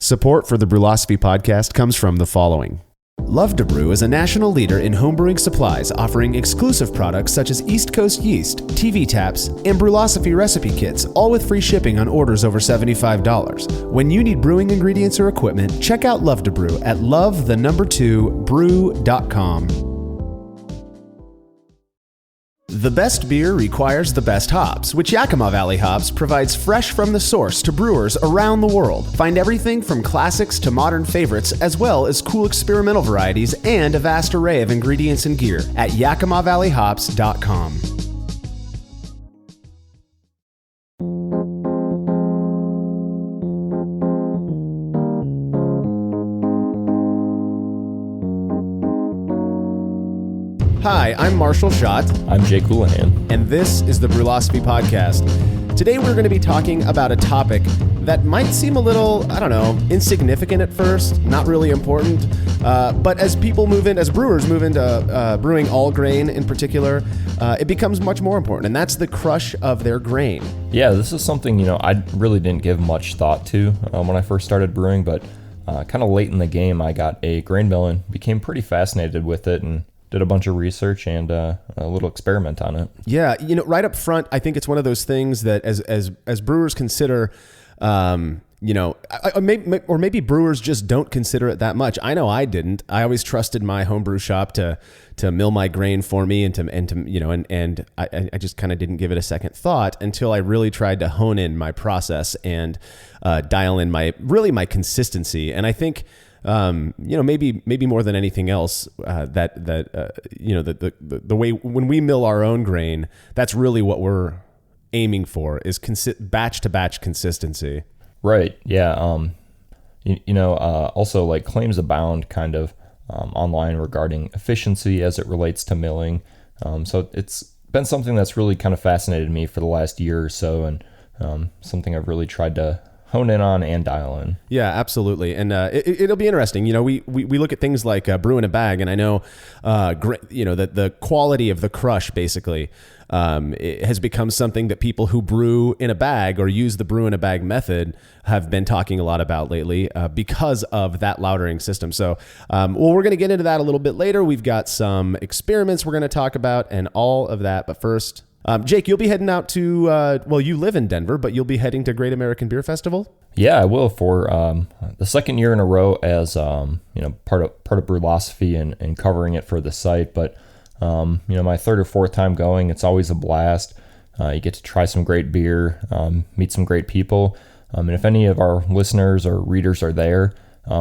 Support for the Brewlosophy podcast comes from the following. Love to Brew is a national leader in homebrewing supplies, offering exclusive products such as East Coast yeast, TV taps, and Brewlosophy recipe kits, all with free shipping on orders over $75. When you need brewing ingredients or equipment, check out Love to Brew at love2brew.com. The best beer requires the best hops, which Yakima Valley Hops provides fresh from the source to brewers around the world. Find everything from classics to modern favorites, as well as cool experimental varieties and a vast array of ingredients and gear at yakimavalleyhops.com. Hi, I'm Marshall Schott. I'm Jake Houlihan. And this is the Brewlosophy Podcast. Today we're going to be talking about a topic that might seem a little, insignificant at first, not really important. But as brewers move into brewing all grain in particular, it becomes much more important, and that's the crush of their grain. Yeah, this is something, I really didn't give much thought to when I first started brewing, but kind of late in the game, I got a grain mill and became pretty fascinated with it and did a bunch of research and a little experiment on it. Yeah, right up front, I think it's one of those things that as brewers consider, maybe brewers just don't consider it that much. I know I didn't. I always trusted my homebrew shop to mill my grain for me and I just kind of didn't give it a second thought until I really tried to hone in my process and dial in my consistency. And I think maybe more than anything else, the way when we mill our own grain, that's really what we're aiming for is batch to batch consistency. Right. Yeah. Also like claims abound kind of online regarding efficiency as it relates to milling. So it's been something that's really kind of fascinated me for the last year or so, and something I've really tried to hone in on and dial in. Yeah, absolutely. And it'll be interesting. We look at things like brew in a bag, and I know, that the quality of the crush basically it has become something that people who brew in a bag or use the brew in a bag method have been talking a lot about lately because of that lautering system. So, we're going to get into that a little bit later. We've got some experiments we're going to talk about and all of that. But first, Jake, you'll be heading out to, you live in Denver, but you'll be heading to Great American Beer Festival? Yeah, I will for the second year in a row as, part of Brewlosophy and covering it for the site. But, my third or fourth time going, it's always a blast. You get to try some great beer, meet some great people. And if any of our listeners or readers are there,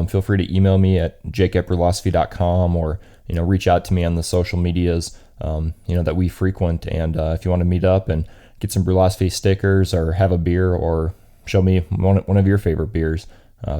feel free to email me at jake@brewlosophy.com or, reach out to me on the social medias that we frequent. And if you want to meet up and get some Brewlosophy stickers or have a beer or show me one of your favorite beers,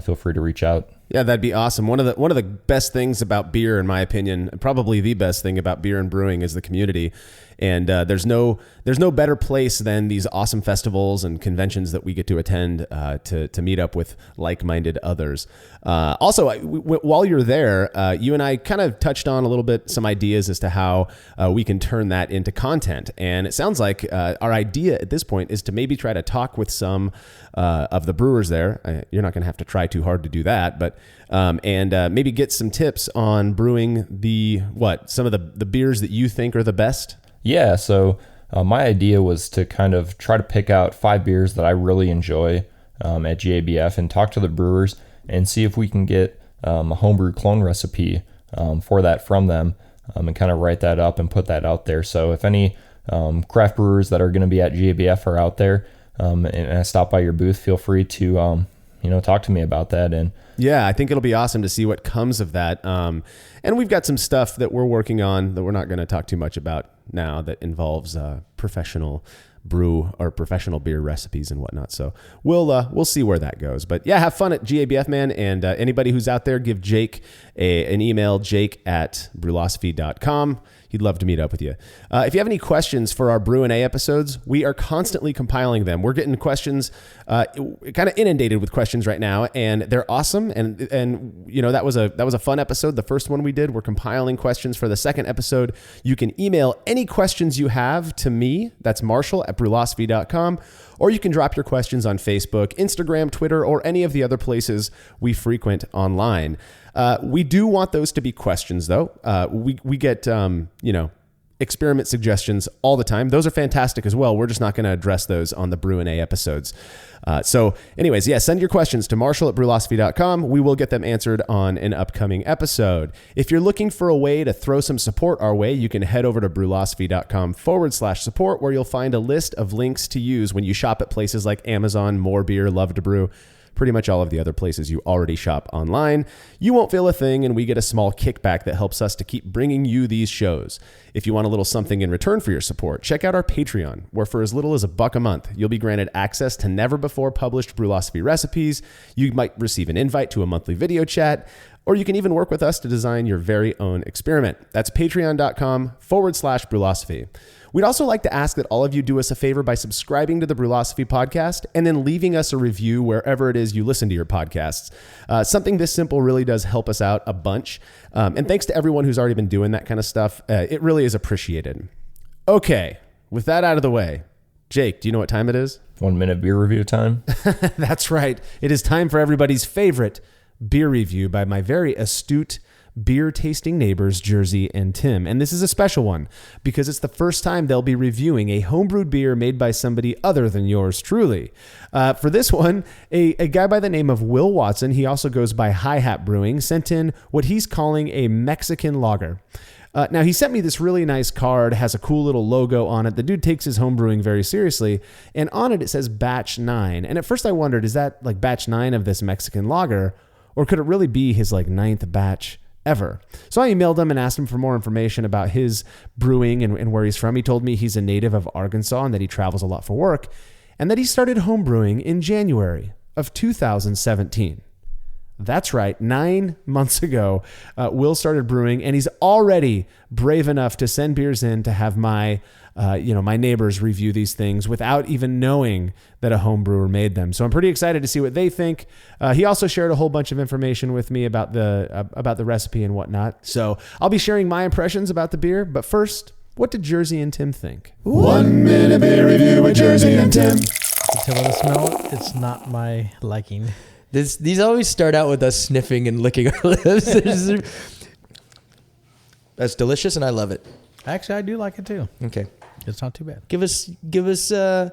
feel free to reach out. Yeah, that'd be awesome. One of the best things about beer, in my opinion, probably the best thing about beer and brewing, is the community. And there's no better place than these awesome festivals and conventions that we get to attend to meet up with like-minded others. Also, while you're there, you and I kind of touched on a little bit some ideas as to how we can turn that into content. And it sounds like our idea at this point is to maybe try to talk with some of the brewers there. You're not going to have to try too hard to do that, but maybe get some tips on brewing some of the beers that you think are the best. Yeah, so my idea was to kind of try to pick out 5 beers that I really enjoy at GABF and talk to the brewers and see if we can get a homebrew clone recipe for that from them and kind of write that up and put that out there. So if any craft brewers that are going to be at GABF are out there and I stop by your booth, feel free to talk to me about that. And yeah, I think it'll be awesome to see what comes of that. And we've got some stuff that we're working on that we're not going to talk too much about now that involves professional brew or professional beer recipes and whatnot. So we'll see where that goes. But yeah, have fun at GABF, man. And anybody who's out there, give Jake an email, jake@brewlosophy.com. He'd love to meet up with you. If you have any questions for our Brew and A episodes, we are constantly compiling them. We're getting questions, kind of inundated with questions right now, and they're awesome. And that was a fun episode. The first one we did. We're compiling questions for the second episode. You can email any questions you have to me. That's Marshall@brewlosophy.com. or you can drop your questions on Facebook, Instagram, Twitter, or any of the other places we frequent online. We do want those to be questions, though. We get, experiment suggestions all the time. Those are fantastic as well. We're just not going to address those on the Brew and A episodes. So anyways, send your questions to marshall@brewlosophy.com. We will get them answered on an upcoming episode. If you're looking for a way to throw some support our way, you can head over to brewlosophy.com/support, where you'll find a list of links to use when you shop at places like Amazon, More Beer, Love to Brew, pretty much all of the other places you already shop online. You won't feel a thing, and we get a small kickback that helps us to keep bringing you these shows. If you want a little something in return for your support, check out our Patreon, where for as little as $1 a month, you'll be granted access to never-before published Brewlosophy recipes. You might receive an invite to a monthly video chat, or you can even work with us to design your very own experiment. That's patreon.com/Brewlosophy. We'd also like to ask that all of you do us a favor by subscribing to the Brewlosophy podcast and then leaving us a review wherever it is you listen to your podcasts. Something this simple really does help us out a bunch. And thanks to everyone who's already been doing that kind of stuff. It really is appreciated. Okay, with that out of the way, Jake, do you know what time it is? 1 minute beer review time. That's right. It is time for everybody's favorite beer review by my very astute beer tasting neighbors, Jersey and Tim. And this is a special one because it's the first time they'll be reviewing a homebrewed beer made by somebody other than yours truly. For this one, a guy by the name of Will Watson, he also goes by Hi Hat Brewing, sent in what he's calling a Mexican lager. Now, he sent me this really nice card, has a cool little logo on it. The dude takes his homebrewing very seriously, and on it says Batch 9. And at first I wondered, is that like Batch 9 of this Mexican lager, or could it really be his like 9th batch ever? So I emailed him and asked him for more information about his brewing and where he's from. He told me he's a native of Arkansas and that he travels a lot for work, and that he started homebrewing in January of 2017. That's right, 9 months ago, Will started brewing, and he's already brave enough to send beers in to have my neighbors review these things without even knowing that a home brewer made them. So I'm pretty excited to see what they think. He also shared a whole bunch of information with me about the recipe and whatnot. So I'll be sharing my impressions about the beer. But first, what did Jersey and Tim think? 1 minute beer review with Jersey and Tim. You tell by the smell, it's not my liking. These always start out with us sniffing and licking our lips. That's delicious, and I love it. Actually, I do like it too. Okay, It's not too bad. give us your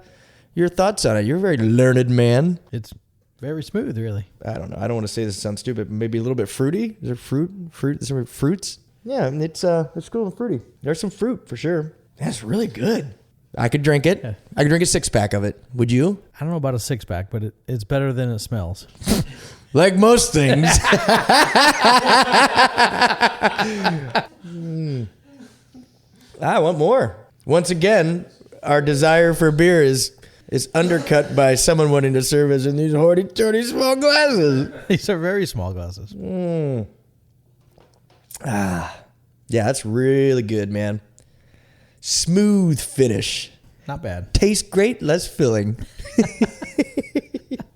thoughts on it. You're a very learned man. It's very smooth, really. I don't know. I don't want to say this sounds stupid, but maybe a little bit fruity. Is there fruit? Is there fruits? Yeah, it's cool and fruity. There's some fruit for sure. That's really good. I could drink it. Yeah. I could drink a 6-pack of it. Would you? I don't know about a 6-pack, but it's better than it smells. Like most things. I want more. Once again, our desire for beer is undercut by someone wanting to serve us in these hoity-toity small glasses. These are very small glasses. Yeah, that's really good, man. Smooth finish. Not bad. Tastes great, less filling.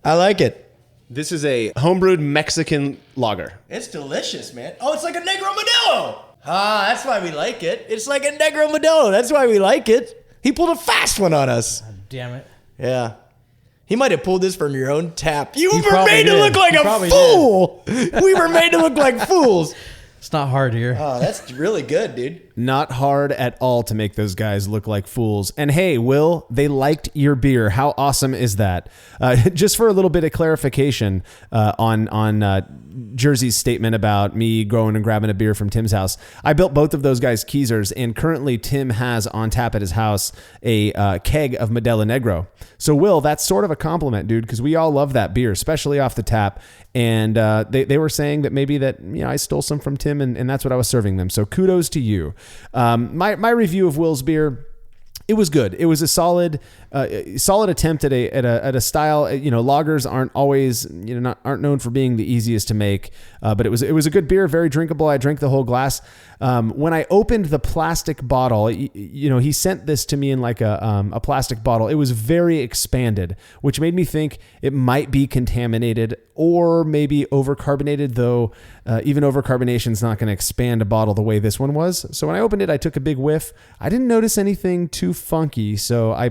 I like it. This is a homebrewed Mexican lager. It's delicious, man. Oh, it's like a Negro Modelo. Ah, that's why we like it. It's like a Negro Modelo. That's why we like it. He pulled a fast one on us. God damn it. Yeah. He might have pulled this from your own tap. You were probably made to did. look like He a probably fool. We were made to look like fools. It's not hard here. Oh, that's really good, dude. Not hard at all to make those guys look like fools. And hey, Will, they liked your beer. How awesome is that? Just for a little bit of clarification on Jersey's statement about me going and grabbing a beer from Tim's house, I built both of those guys' keezers, and currently Tim has on tap at his house a keg of Modelo Negro. So, Will, that's sort of a compliment, dude, because we all love that beer, especially off the tap. And they were saying that maybe that I stole some from Tim, and that's what I was serving them. So kudos to you. My review of Will's beer, it was good. It was a solid attempt at a style. Lagers aren't always aren't known for being the easiest to make, but it was a good beer, very drinkable. I drank the whole glass. When I opened the plastic bottle, he sent this to me in like a plastic bottle. It was very expanded, which made me think it might be contaminated or maybe overcarbonated, though even overcarbonation is not going to expand a bottle the way this one was. So when I opened it, I took a big whiff. I didn't notice anything too funky, so I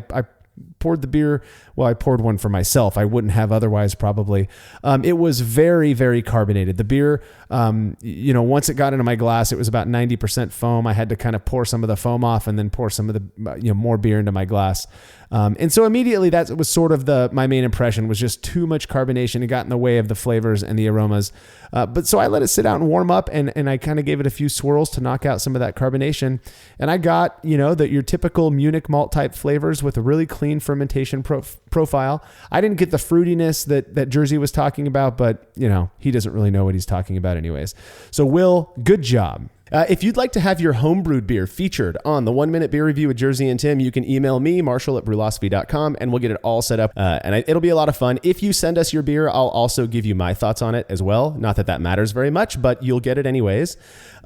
poured the beer. Well, I poured one for myself. I wouldn't have otherwise probably. It was very, very carbonated. The beer, once it got into my glass, it was about 90% foam. I had to kind of pour some of the foam off and then pour some of the, more beer into my glass. And so immediately that was sort of my main impression was just too much carbonation. It got in the way of the flavors and the aromas. But so I let it sit out and warm up and I kind of gave it a few swirls to knock out some of that carbonation. And I got, your typical Munich malt type flavors with a really clean fermentation profile. I didn't get the fruitiness that Jersey was talking about, but he doesn't really know what he's talking about anyways. So Will, good job. If you'd like to have your homebrewed beer featured on the 1 Minute Beer Review with Jersey and Tim, you can email me, marshall@brewlosophy.com, and we'll get it all set up. It'll be a lot of fun. If you send us your beer, I'll also give you my thoughts on it as well. Not that matters very much, but you'll get it anyways.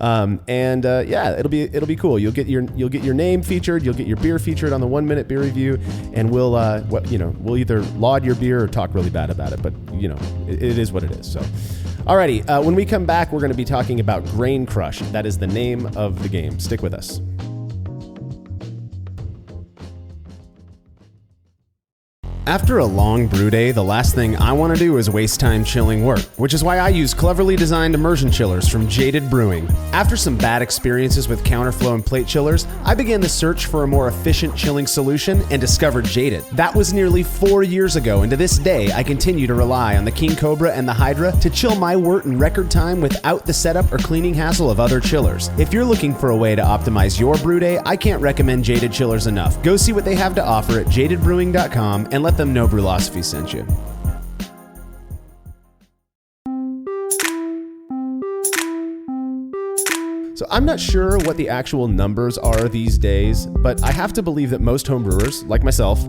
It'll be cool. You'll get your name featured, you'll get your beer featured on the 1 Minute Beer Review, and we'll either laud your beer or talk really bad about it. But it is what it is. So. Alrighty, when we come back, we're going to be talking about Grain Crush. That is the name of the game. Stick with us. After a long brew day, the last thing I want to do is waste time chilling work, which is why I use cleverly designed immersion chillers from Jaded Brewing. After some bad experiences with counterflow and plate chillers, I began the search for a more efficient chilling solution and discovered Jaded. That was nearly 4 years ago, and to this day, I continue to rely on the King Cobra and the Hydra to chill my wort in record time without the setup or cleaning hassle of other chillers. If you're looking for a way to optimize your brew day, I can't recommend Jaded chillers enough. Go see what they have to offer at jadedbrewing.com and let them know Brewlosophy sent you. So I'm not sure what the actual numbers are these days, but I have to believe that most homebrewers, like myself,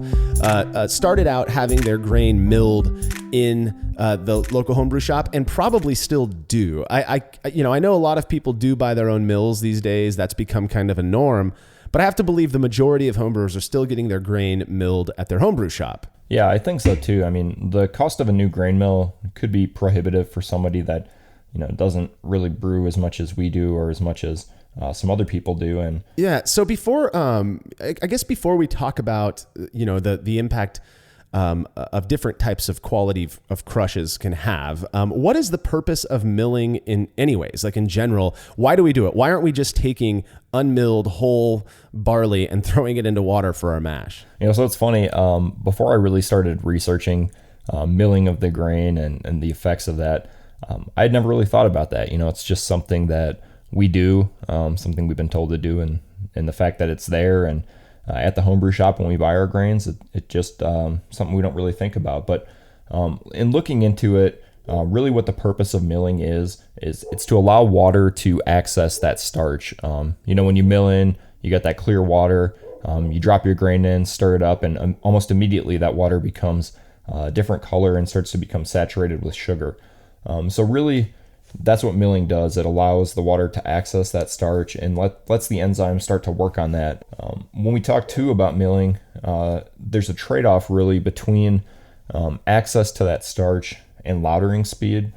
started out having their grain milled in the local homebrew shop and probably still do. I know a lot of people do buy their own mills these days. That's become kind of a norm. But I have to believe the majority of homebrewers are still getting their grain milled at their homebrew shop. Yeah, I think so too. I mean, the cost of a new grain mill could be prohibitive for somebody that, doesn't really brew as much as we do or as much as some other people do. And yeah, so before we talk about, the impact of different types of quality of crushes can have, what is the purpose of milling in anyways? Like in general, why do we do it? Why aren't we just taking unmilled whole barley and throwing it into water for our mash? So it's funny. Before I really started researching milling of the grain and the effects of that, I had never really thought about that. It's just something that we do, something we've been told to do, and the fact that it's there and at the homebrew shop when we buy our grains, it just something we don't really think about. But in looking into it, really what the purpose of milling is it's to allow water to access that starch. When you mill in, you get that clear water, you drop your grain in, stir it up, and almost immediately that water becomes a different color and starts to become saturated with sugar. So really, that's what milling does. It allows the water to access that starch and lets the enzymes start to work on that. When we talk too about milling, there's a trade-off really between access to that starch and lautering speed.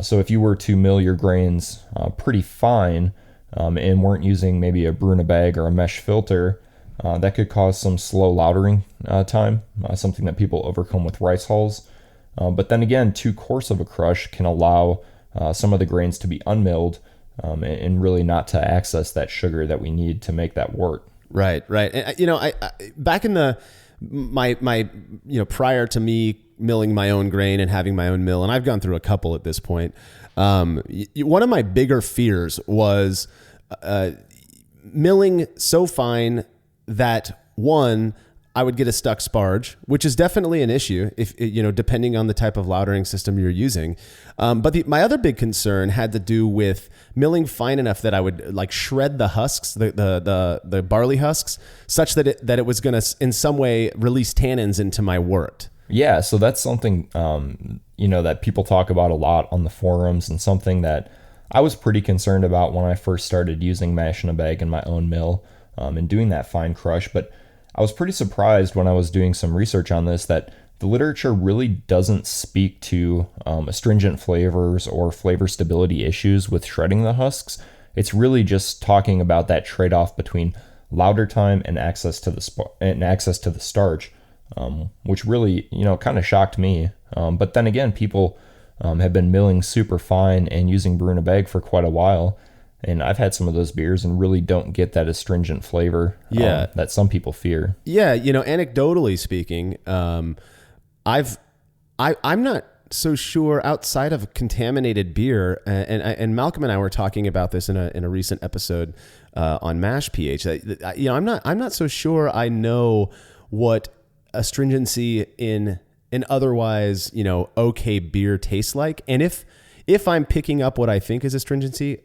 So if you were to mill your grains pretty fine and weren't using maybe a brew in a bag or a mesh filter, that could cause some slow lautering time, something that people overcome with rice hulls. But then again, too coarse of a crush can allow some of the grains to be unmilled and really not to access that sugar that we need to make that wort. Right. And, I back in my prior to me milling my own grain and having my own mill, and I've gone through a couple at this point. One of my bigger fears was milling so fine that I would get a stuck sparge, which is definitely an issue if depending on the type of lautering system you're using. But my other big concern had to do with milling fine enough that I would like shred the husks, the barley husks, such that it was going to in some way release tannins into my wort. Yeah, so that's something that people talk about a lot on the forums, and something that I was pretty concerned about when I first started using mash in a bag in my own mill and doing that fine crush. But I was pretty surprised when I was doing some research on this that the literature really doesn't speak to astringent flavors or flavor stability issues with shredding the husks. It's really just talking about that trade-off between lauter time and access to the starch. which really, kind of shocked me. But then again, people have been milling super fine and using brew in a bag for quite a while. And I've had some of those beers and really don't get that astringent flavor that some people fear. Yeah, anecdotally speaking, I'm not so sure outside of contaminated beer, and Malcolm and I were talking about this in a recent episode on Mash PH. I'm not so sure I know what astringency in an otherwise okay beer tastes like, and if I'm picking up what I think is astringency,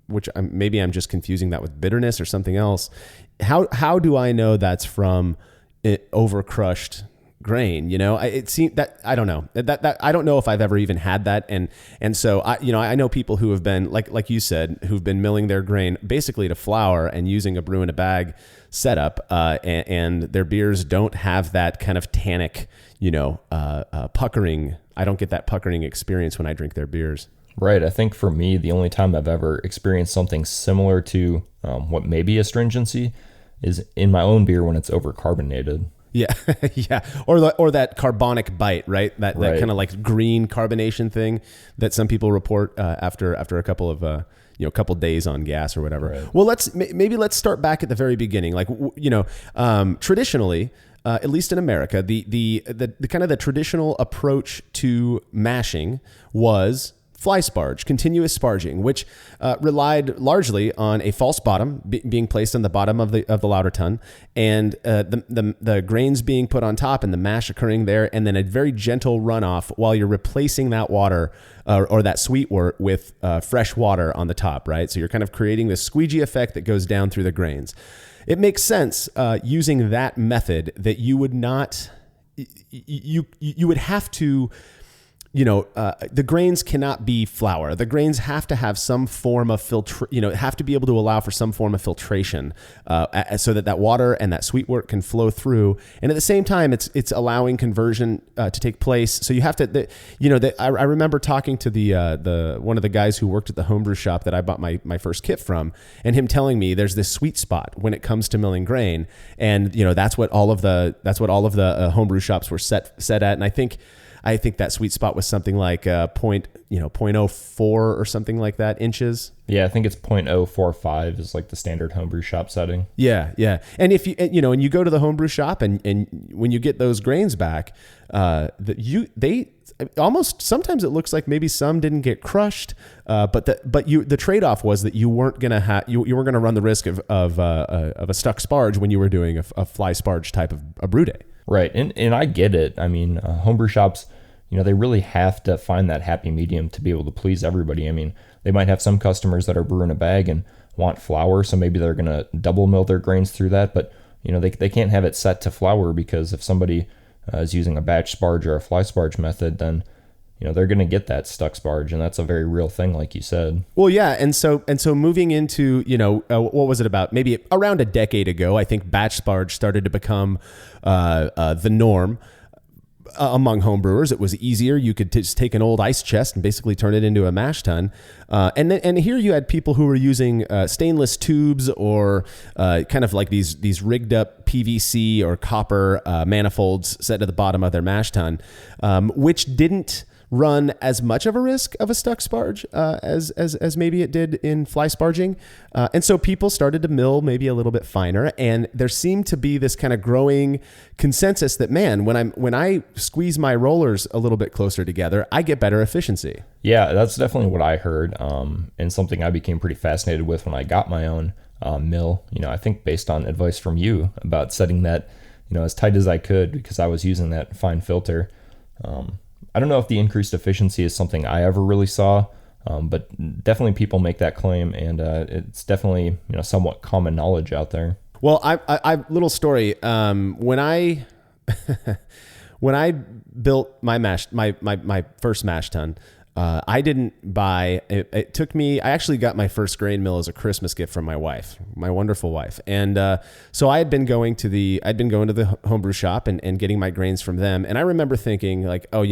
which maybe I'm just confusing that with bitterness or something else, how do I know that's from overcrushed grain? It seems that I don't know that I don't know if I've ever even had that, and so I know people who have been like you said, who've been milling their grain basically to flour and using a brew in a bag setup, and their beers don't have that kind of tannic, puckering. I don't get that puckering experience when I drink their beers. Right. I think for me, the only time I've ever experienced something similar to what may be astringency is in my own beer when it's overcarbonated. Yeah, yeah, or that carbonic bite, right? That kind of like green carbonation thing that some people report after a couple of couple days on gas or whatever. Right. Well, let's start back at the very beginning. Like traditionally, at least in America, the kind of the traditional approach to mashing was fly sparge, continuous sparging, which relied largely on a false bottom being placed on the bottom of the lauter tun, and the grains being put on top and the mash occurring there, and then a very gentle runoff while you're replacing that water or that sweet wort with fresh water on the top, right? So you're kind of creating this squeegee effect that goes down through the grains. It makes sense using that method that you would not, you would have to, the grains cannot be flour. The grains have to have some form of have to be able to allow for some form of filtration so that water and that sweet wort can flow through. And at the same time, it's allowing conversion to take place. So you have to, I remember talking to the one of the guys who worked at the homebrew shop that I bought my first kit from, and him telling me there's this sweet spot when it comes to milling grain, and that's what all of the homebrew shops were set at, and I think that sweet spot was something like 0.04 or something like that inches. Yeah, I think it's 0.045 is like the standard homebrew shop setting. Yeah, yeah. And if and you go to the homebrew shop and when you get those grains back, they almost sometimes it looks like maybe some didn't get crushed, but the trade-off was that you weren't gonna you weren't gonna run the risk of a stuck sparge when you were doing a fly sparge type of a brew day. Right, and I get it. I mean, homebrew shops, they really have to find that happy medium to be able to please everybody. I mean, they might have some customers that are brewing a bag and want flour, so maybe they're going to double mill their grains through that, but they can't have it set to flour, because if somebody is using a batch sparge or a fly sparge method, then they're going to get that stuck sparge, and that's a very real thing, like you said. Well, yeah, and so moving into what was it, about maybe around a decade ago, I think batch sparge started to become the norm among homebrewers. It was easier. You could just take an old ice chest and basically turn it into a mash tun. And here you had people who were using stainless tubes or kind of like these rigged up PVC or copper manifolds set to the bottom of their mash tun, which didn't run as much of a risk of a stuck sparge as maybe it did in fly sparging. And so people started to mill maybe a little bit finer, and there seemed to be this kind of growing consensus that, man, when I squeeze my rollers a little bit closer together, I get better efficiency. Yeah, that's definitely what I heard, and something I became pretty fascinated with when I got my own mill. I think based on advice from you about setting that as tight as I could, because I was using that fine filter. I don't know if the increased efficiency is something I ever really saw, but definitely people make that claim, and it's definitely somewhat common knowledge out there. Well, I little story. When I when I built my first mash tun, I didn't buy. It took me. I actually got my first grain mill as a Christmas gift from my wife, my wonderful wife, and so I had been going to the homebrew shop and getting my grains from them. And I remember thinking like, oh,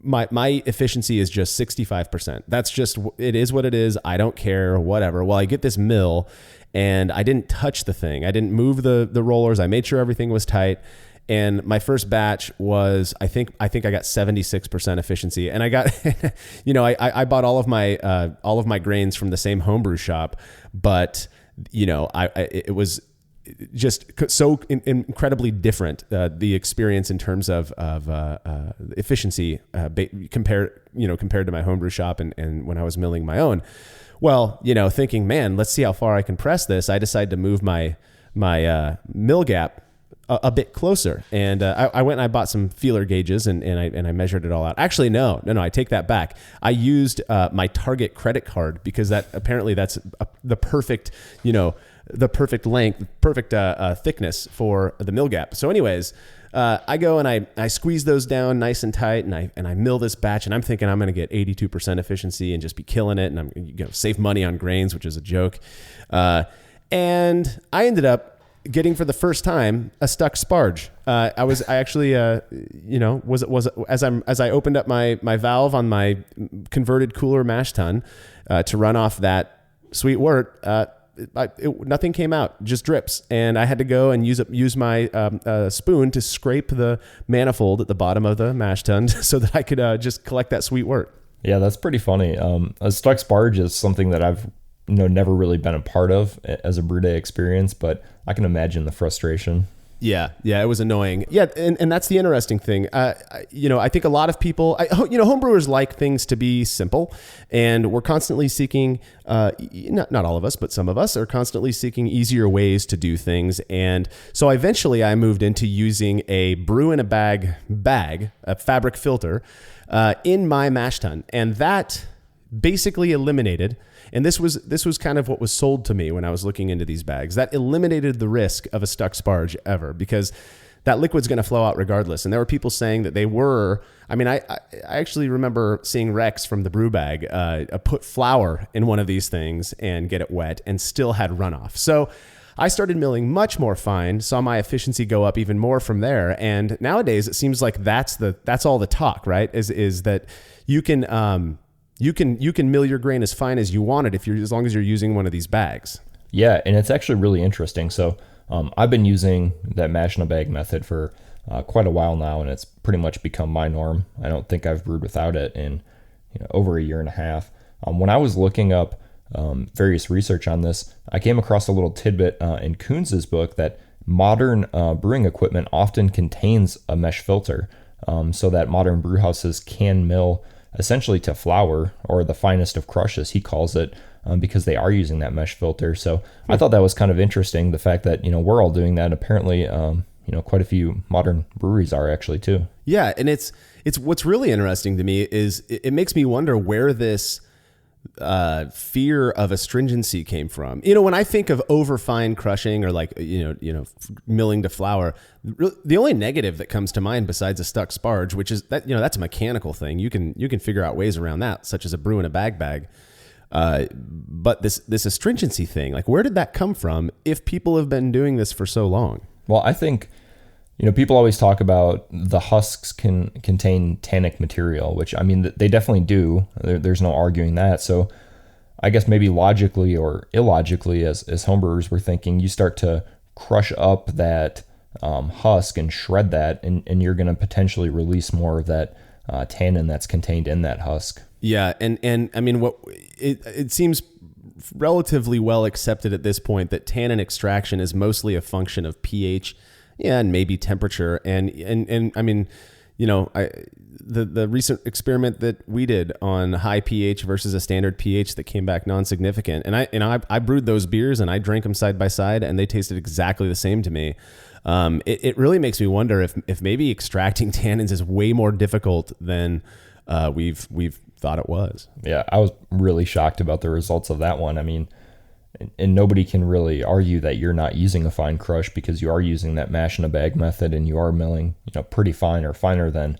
my efficiency is just 65%. That's just, it is what it is. I don't care, whatever. Well, I get this mill, and I didn't touch the thing. I didn't move the rollers. I made sure everything was tight. And my first batch was, I think I got 76% efficiency, and I got, I bought all of my grains from the same homebrew shop, but it was just so incredibly different, the experience in terms of efficiency compared to my homebrew shop and when I was milling my own. Well, thinking, man, let's see how far I can press this, I decided to move my mill gap a bit closer, and I went and I bought some feeler gauges and I measured it all out. Actually, no, I take that back. I used my Target credit card, because that's the perfect, the perfect length, perfect thickness for the mill gap. So anyways, I go and I squeeze those down nice and tight, and I mill this batch, and I'm thinking I'm going to get 82% efficiency and just be killing it, and I'm going to save money on grains, which is a joke. And I ended up getting, for the first time, a stuck sparge. I opened up my valve on my converted cooler mash tun to run off that sweet wort, nothing came out, just drips, and I had to go and use my spoon to scrape the manifold at the bottom of the mash tun so that I could just collect that sweet wort. Yeah, that's pretty funny. A stuck sparge is something that I've never really been a part of as a brew day experience, but I can imagine the frustration. Yeah, it was annoying. Yeah, and that's the interesting thing. I think a lot of people, homebrewers like things to be simple, and we're constantly seeking, not all of us, but some of us are constantly seeking easier ways to do things. And so eventually I moved into using a brew in a bag, a fabric filter, in my mash tun, and that basically eliminated. And this was kind of what was sold to me when I was looking into these bags. That eliminated the risk of a stuck sparge ever, because that liquid's going to flow out regardless. And there were people saying that they were. I mean, I actually remember seeing Rex from the brew bag put flour in one of these things and get it wet and still had runoff. So I started milling much more fine, saw my efficiency go up even more from there. And nowadays it seems like that's all the talk, right? Is that you can mill your grain as fine as you want it as long as you're using one of these bags. Yeah, and it's actually really interesting. So I've been using that mash in a bag method for quite a while now, and it's pretty much become my norm. I don't think I've brewed without it in over a year and a half. When I was looking up various research on this, I came across a little tidbit in Kunz's book that modern brewing equipment often contains a mesh filter, so that modern brew houses can mill essentially to flour, or the finest of crushes, he calls it, because they are using that mesh filter. So I thought that was kind of interesting, the fact that, we're all doing that. Apparently, quite a few modern breweries are actually too. Yeah. And it's what's really interesting to me is it makes me wonder where this fear of astringency came from. When I think of overfine crushing or milling to flour, the only negative that comes to mind besides a stuck sparge, which is that, that's a mechanical thing. You can figure out ways around that, such as a brew in a bag. But this astringency thing, where did that come from if people have been doing this for so long? Well, I think, people always talk about the husks can contain tannic material, which, I mean, they definitely do. There's no arguing that. So I guess maybe logically or illogically, as homebrewers, we're thinking you start to crush up that husk and shred that, and you're going to potentially release more of that tannin that's contained in that husk. Yeah, and I mean, it seems relatively well accepted at this point that tannin extraction is mostly a function of pH, and maybe temperature, and I mean, the recent experiment that we did on high pH versus a standard pH that came back non-significant, and I brewed those beers and I drank them side by side, and they tasted exactly the same to me. It really makes me wonder if maybe extracting tannins is way more difficult than we've thought it was. Yeah, I was really shocked about the results of that one. I mean, and nobody can really argue that you're not using a fine crush, because you are using that mash in a bag method, and you are milling, pretty fine, or finer than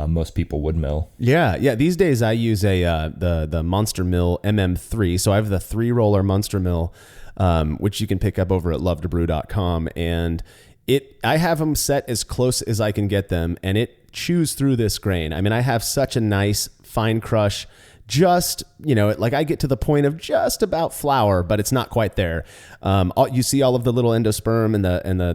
most people would mill. Yeah. These days I use the Monster Mill MM3. So I have the 3-roller Monster Mill, which you can pick up over at lovetobrew.com, and I have them set as close as I can get them, and it choose through this grain. I mean, I have such a nice fine crush. Just, like I get to the point of just about flour, but it's not quite there. You see all of the little endosperm and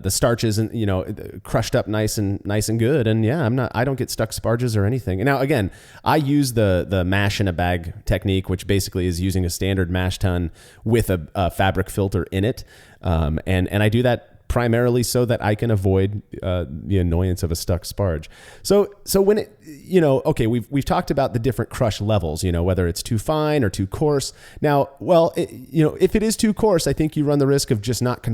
the starches and, crushed up nice and good. And yeah, I don't get stuck sparges or anything. And now again, I use the mash in a bag technique, which basically is using a standard mash tun with a fabric filter in it. And I do that primarily so that I can avoid the annoyance of a stuck sparge. So when it, okay, we've talked about the different crush levels, whether it's too fine or too coarse. Now, if it is too coarse, I think you run the risk of just not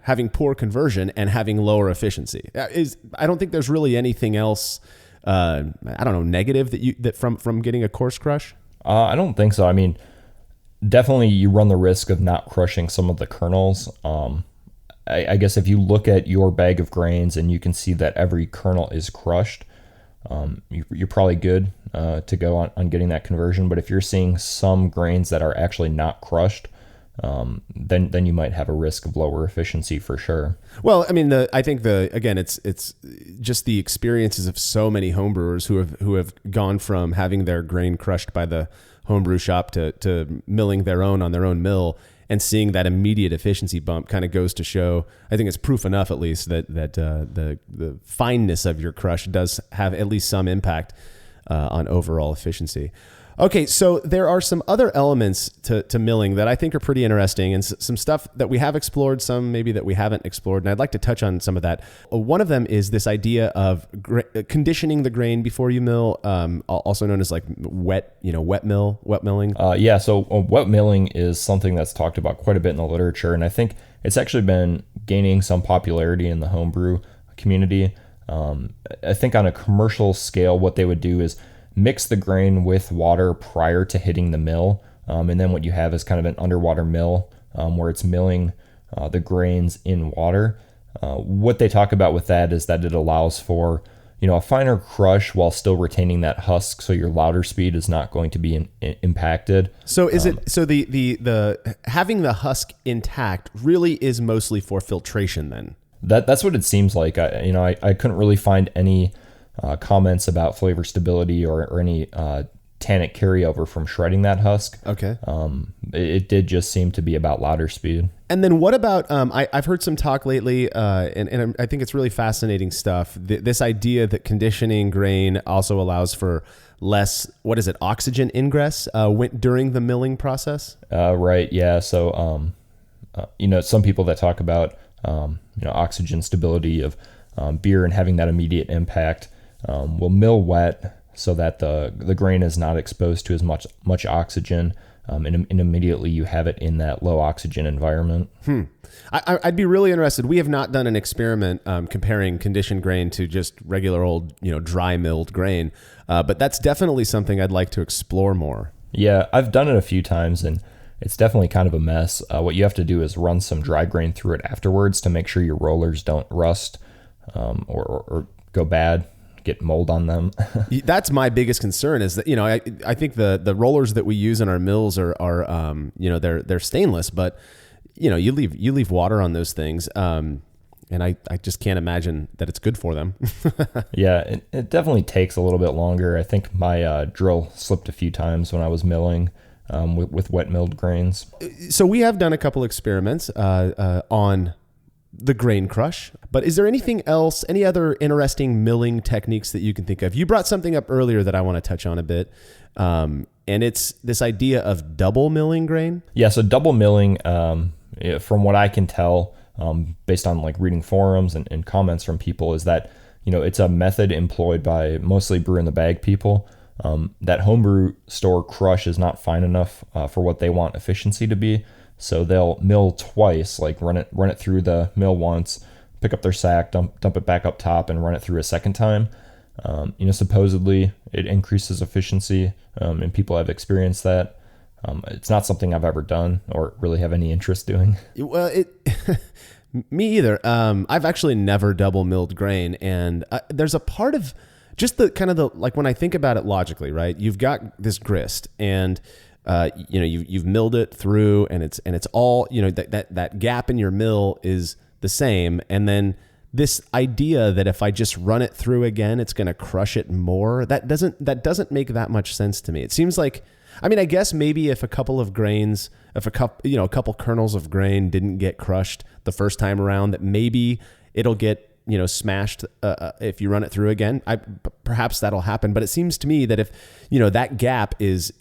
having poor conversion and having lower efficiency. I don't think there's really anything else, negative that from getting a coarse crush. I don't think so. I mean, definitely you run the risk of not crushing some of the kernels. I guess if you look at your bag of grains and you can see that every kernel is crushed, you're probably good to go on getting that conversion. But if you're seeing some grains that are actually not crushed, then you might have a risk of lower efficiency for sure. Well, I mean, I think it's just the experiences of so many homebrewers who have gone from having their grain crushed by the homebrew shop to milling their own on their own mill. And seeing that immediate efficiency bump kind of goes to show, I think it's proof enough at least that the fineness of your crush does have at least some impact on overall efficiency. Okay, so there are some other elements to milling that I think are pretty interesting, and some stuff that we have explored, some maybe that we haven't explored, and I'd like to touch on some of that. One of them is this idea of conditioning the grain before you mill, also known as like wet milling. So wet milling is something that's talked about quite a bit in the literature, and I think it's actually been gaining some popularity in the homebrew community. I think on a commercial scale, what they would do is mix the grain with water prior to hitting the mill. And then what you have is kind of an underwater mill where it's milling the grains in water. What they talk about with that is that it allows for, a finer crush while still retaining that husk. So your louder speed is not going to be impacted. So is the having the husk intact really is mostly for filtration then? That's what it seems like. I couldn't really find any comments about flavor stability or any tannic carryover from shredding that husk. Okay. It did just seem to be about louder speed. And then what about, I've heard some talk lately, and I think it's really fascinating stuff, this idea that conditioning grain also allows for less, oxygen ingress during the milling process? Right, yeah. So, some people that talk about, oxygen stability of beer and having that immediate impact will mill wet so that the grain is not exposed to as much oxygen, and immediately you have it in that low oxygen environment. I'd be really interested. We have not done an experiment comparing conditioned grain to just regular old, dry milled grain, but that's definitely something I'd like to explore more. Yeah, I've done it a few times, and it's definitely kind of a mess. What you have to do is run some dry grain through it afterwards to make sure your rollers don't rust or go bad, get mold on them. That's my biggest concern is that, I think the rollers that we use in our mills are they're stainless, but you leave water on those things. And I just can't imagine that it's good for them. Yeah, it definitely takes a little bit longer. I think my drill slipped a few times when I was milling with wet milled grains. So we have done a couple experiments on the grain crush, but is there anything else, any other interesting milling techniques that you can think of? You brought something up earlier that I want to touch on a bit, and it's this idea of double milling grain. Yeah, so double milling, from what I can tell, based on like reading forums and comments from people, is that it's a method employed by mostly brew in the bag people. That homebrew store crush is not fine enough for what they want efficiency to be. So they'll mill twice, like run it through the mill once, pick up their sack, dump it back up top, and run it through a second time. Supposedly it increases efficiency, and people have experienced that. It's not something I've ever done or really have any interest doing. Well, me either. I've actually never double milled grain, and there's a part of just the kind of the, like when I think about it logically, right? You've got this grist, and you've milled it through, and it's all, that gap in your mill is the same, and then this idea that if I just run it through again, it's going to crush it more. That doesn't make that much sense to me. It seems like, I mean, I guess maybe if a couple of grains, if a couple kernels of grain didn't get crushed the first time around, that maybe it'll get, smashed if you run it through again. Perhaps that'll happen. But it seems to me that if, that gap is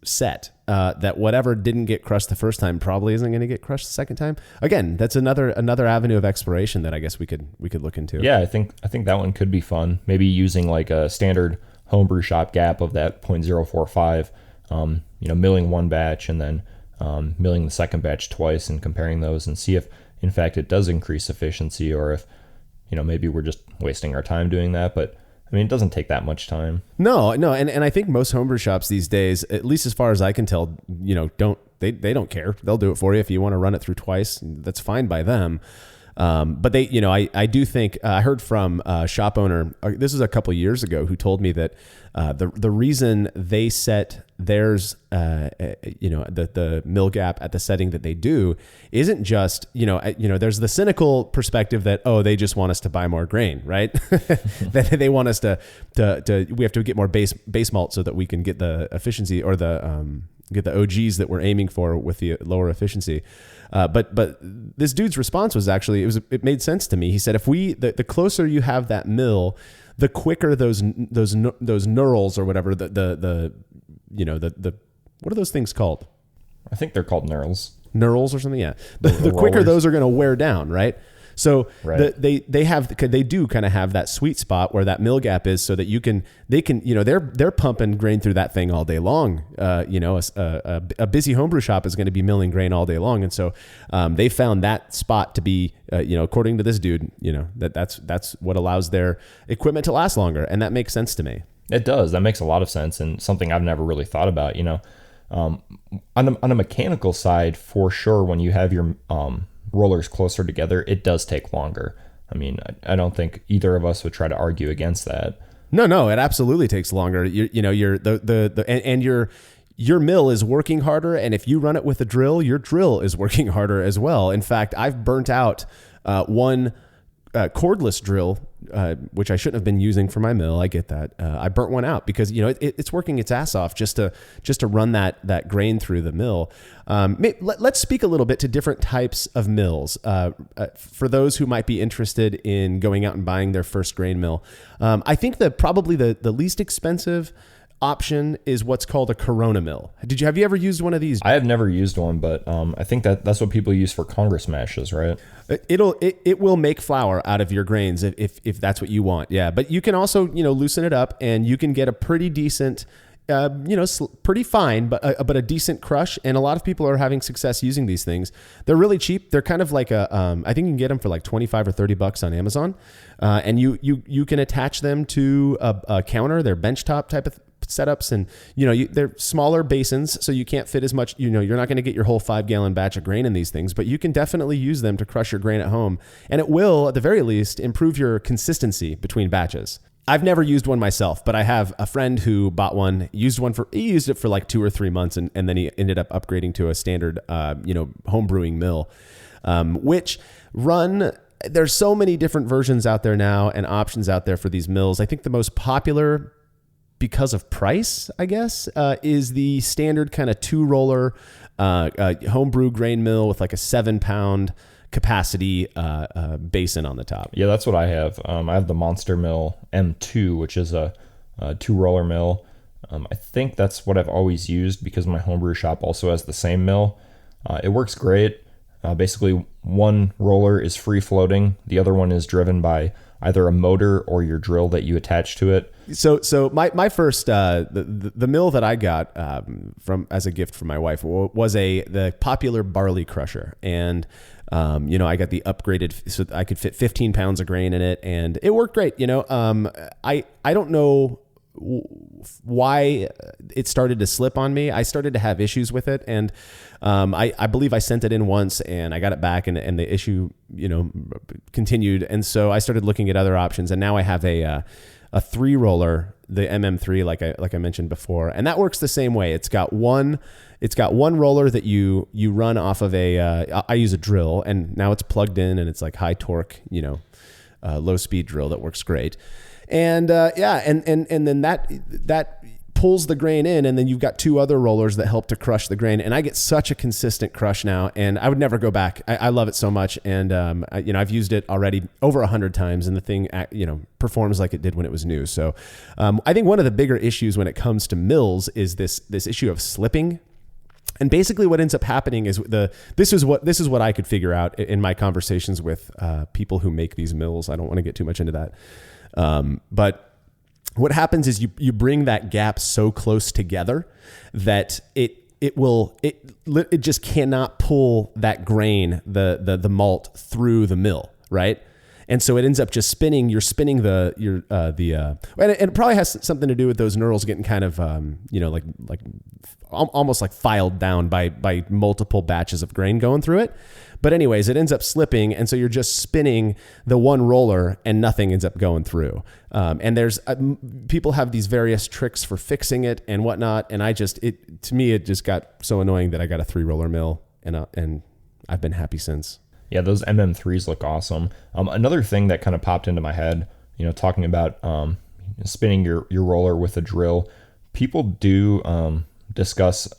set, that whatever didn't get crushed the first time probably isn't going to get crushed the second time. Again, that's another avenue of exploration that I guess we could look into. Yeah, I think that one could be fun. Maybe using like a standard homebrew shop gap of that 0.045, milling one batch and then milling the second batch twice and comparing those and see if, in fact, it does increase efficiency, or if, maybe we're just wasting our time doing that. But I mean, it doesn't take that much time. No. And I think most homebrew shops these days, at least as far as I can tell, they don't care. They'll do it for you. If you want to run it through twice, that's fine by them. But they, I do think I heard from a shop owner, this was a couple of years ago, who told me that the reason they set theirs, the mill gap at the setting that they do isn't just, there's the cynical perspective that, they just want us to buy more grain, right? That they want us to we have to get more base malt so that we can get the efficiency or get the OGs that we're aiming for with the lower efficiency. But this dude's response was actually, it made sense to me. He said, if the closer you have that mill, the quicker those knurls or whatever, the what are those things called? I think they're called knurls. Knurls or something. Yeah. The quicker those are going to wear down. Right. So right. they do kind of have that sweet spot where that mill gap is, so that they're pumping grain through that thing all day long. A busy homebrew shop is going to be milling grain all day long, and so they found that spot to be, according to this dude, that's what allows their equipment to last longer, and that makes sense to me. It does. That makes a lot of sense, and something I've never really thought about. On a mechanical side, for sure, when you have your rollers closer together, it does take longer. I mean, I don't think either of us would try to argue against that. No, it absolutely takes longer. Your mill is working harder, and if you run it with a drill, your drill is working harder as well. In fact, I've burnt out one cordless drill, which I shouldn't have been using for my mill. I get that. I burnt one out because it's working its ass off just to run that grain through the mill. Let's speak a little bit to different types of mills for those who might be interested in going out and buying their first grain mill. I think that probably the least expensive option is what's called a Corona mill. Have you ever used one of these? I have never used one, but I think that's what people use for Congress mashes, right? It will make flour out of your grains if that's what you want. Yeah, but you can also loosen it up, and you can get a pretty decent, pretty fine, but a decent crush. And a lot of people are having success using these things. They're really cheap. They're kind of like I think you can get them for like $25 or $30 on Amazon, and you can attach them to a counter. They're benchtop type of setups, and they're smaller basins, so you can't fit as much. You're not going to get your whole 5-gallon batch of grain in these things, but you can definitely use them to crush your grain at home, and it will, at the very least, improve your consistency between batches. I've never used one myself, but I have a friend who bought one. He used it for like 2 or 3 months, and then he ended up upgrading to a standard home brewing mill, which run. There's so many different versions out there now and options out there for these mills. I think the most popular, because of price, I guess, is the standard kind of 2-roller homebrew grain mill with like a 7-pound capacity basin on the top. Yeah, that's what I have. I have the Monster Mill M2, which is a 2-roller mill. I think that's what I've always used because my homebrew shop also has the same mill. It works great. Basically, one roller is free floating. The other one is driven by either a motor or your drill that you attach to it. So my first the mill that I got from as a gift from my wife was the popular barley crusher, and I got the upgraded so I could fit 15 pounds of grain in it, and it worked great. I don't know why it started to slip on me. I started to have issues with it, and I believe I sent it in once and I got it back, and the issue continued, and so I started looking at other options, and now I have a 3-roller, the MM3, like I mentioned before, and that works the same way. It's got one roller that you run off of I use a drill, and now it's plugged in, and it's like high torque, low speed drill that works great. And and then that pulls the grain in, and then you've got 2 other rollers that help to crush the grain. And I get such a consistent crush now, and I would never go back. I love it so much. And, I've used it already over 100 times, and the thing, performs like it did when it was new. So I think one of the bigger issues when it comes to mills is this issue of slipping. And basically what ends up happening is this is what I could figure out in my conversations with people who make these mills. I don't want to get too much into that. But what happens is you bring that gap so close together that it just cannot pull that grain, the malt through the mill, right? And so it ends up just spinning. You're spinning and it probably has something to do with those knurls getting kind of like almost like filed down by multiple batches of grain going through it. But anyways, it ends up slipping, and so you're just spinning the one roller, and nothing ends up going through. And there's people have these various tricks for fixing it and whatnot. And to me, it just got so annoying that I got a 3-roller mill, and I've been happy since. Yeah, those MM3s look awesome. Another thing that kind of popped into my head, talking about spinning your roller with a drill, people do discuss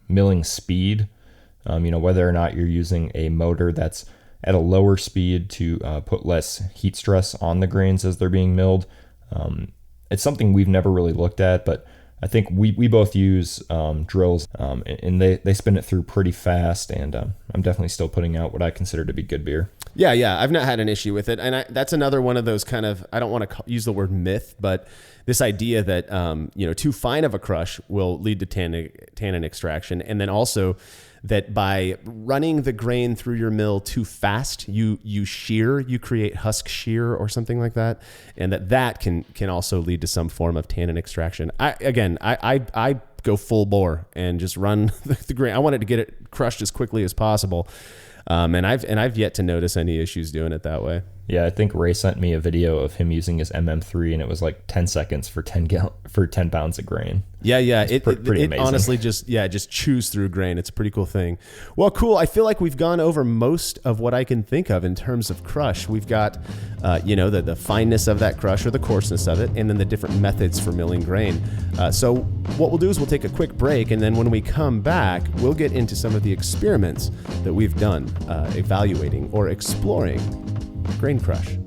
milling speed. Whether or not you're using a motor that's at a lower speed to put less heat stress on the grains as they're being milled. It's something we've never really looked at, but I think we both use drills, and they spin it through pretty fast, and I'm definitely still putting out what I consider to be good beer. Yeah, I've not had an issue with it, and that's another one of those kind of, I don't want to use the word myth, but this idea that too fine of a crush will lead to tannin extraction, and then also that by running the grain through your mill too fast, you create husk shear or something like that, and that can also lead to some form of tannin extraction. I go full bore and just run the grain. I wanted to get it crushed as quickly as possible, and I've yet to notice any issues doing it that way. Yeah, I think Ray sent me a video of him using his MM3, and it was like 10 seconds for 10 pounds of grain. Yeah. It's pretty it amazing. Honestly just chews through grain. It's a pretty cool thing. Well, cool. I feel like we've gone over most of what I can think of in terms of crush. We've got, the fineness of that crush or the coarseness of it, and then the different methods for milling grain. So what we'll do is we'll take a quick break, and then when we come back, we'll get into some of the experiments that we've done evaluating or exploring grain crush.